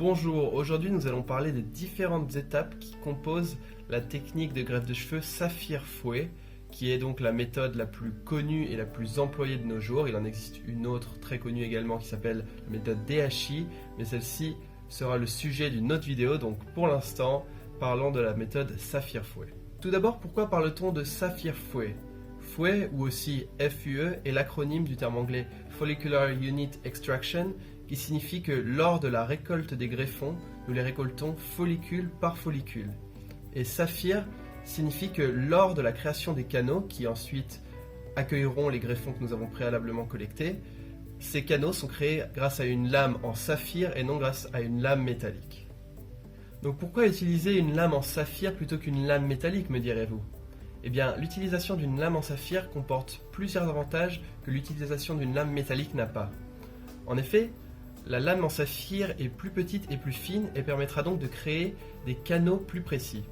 Bonjour, aujourd'hui nous allons parler des différentes étapes qui composent la technique de greffe de cheveux saphir-fouet, qui est donc la méthode la plus connue et la plus employée de nos jours. Il en existe une autre très connue également qui s'appelle la méthode DHI, mais celle-ci sera le sujet d'une autre vidéo, donc pour l'instant, parlons de la méthode saphir-fouet. Tout d'abord, pourquoi parle-t-on de saphir-fouet ? Fouet, ou aussi FUE, est l'acronyme du terme anglais Follicular Unit Extraction, qui signifie que lors de la récolte des greffons, nous les récoltons follicule par follicule. Et saphir signifie que lors de la création des canaux, qui ensuite accueilleront les greffons que nous avons préalablement collectés, ces canaux sont créés grâce à une lame en saphir et non grâce à une lame métallique. Donc pourquoi utiliser une lame en saphir plutôt qu'une lame métallique, me direz-vous ? Eh bien, l'utilisation d'une lame en saphir comporte plusieurs avantages que l'utilisation d'une lame métallique n'a pas. En effet, la lame en saphir est plus petite et plus fine et permettra donc de créer des canaux plus précis.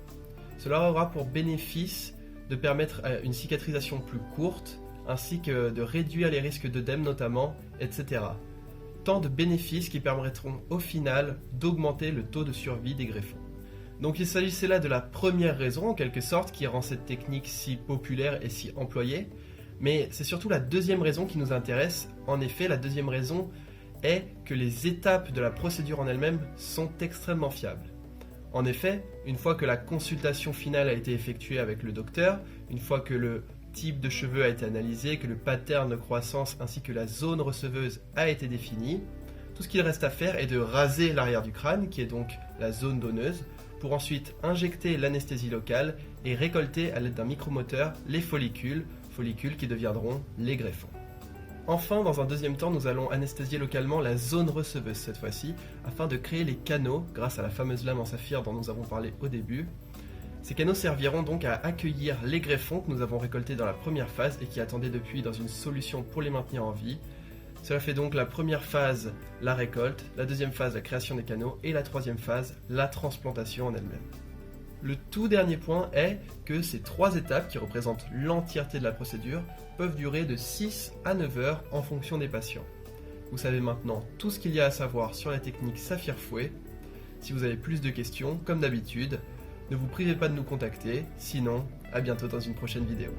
Cela aura pour bénéfice de permettre une cicatrisation plus courte, ainsi que de réduire les risques d'œdème notamment, etc. Tant de bénéfices qui permettront au final d'augmenter le taux de survie des greffons. Donc il s'agissait là de la première raison en quelque sorte qui rend cette technique si populaire et si employée, mais c'est surtout la deuxième raison qui nous intéresse. En effet, la deuxième raison est que les étapes de la procédure en elle-même sont extrêmement fiables. En effet, une fois que la consultation finale a été effectuée avec le docteur, une fois que le type de cheveux a été analysé, que le pattern de croissance ainsi que la zone receveuse a été définie, tout ce qu'il reste à faire est de raser l'arrière du crâne, qui est donc la zone donneuse, pour ensuite injecter l'anesthésie locale et récolter à l'aide d'un micromoteur les follicules qui deviendront les greffons. Enfin, dans un deuxième temps, nous allons anesthésier localement la zone receveuse cette fois-ci, afin de créer les canaux grâce à la fameuse lame en saphir dont nous avons parlé au début. Ces canaux serviront donc à accueillir les greffons que nous avons récoltés dans la première phase et qui attendaient depuis dans une solution pour les maintenir en vie. Cela fait donc la première phase, la récolte, la deuxième phase, la création des canaux, et la troisième phase, la transplantation en elle-même. Le tout dernier point est que ces trois étapes, qui représentent l'entièreté de la procédure, peuvent durer de 6 à 9 heures en fonction des patients. Vous savez maintenant tout ce qu'il y a à savoir sur la technique saphir-fouet. Si vous avez plus de questions, comme d'habitude, ne vous privez pas de nous contacter, sinon, à bientôt dans une prochaine vidéo.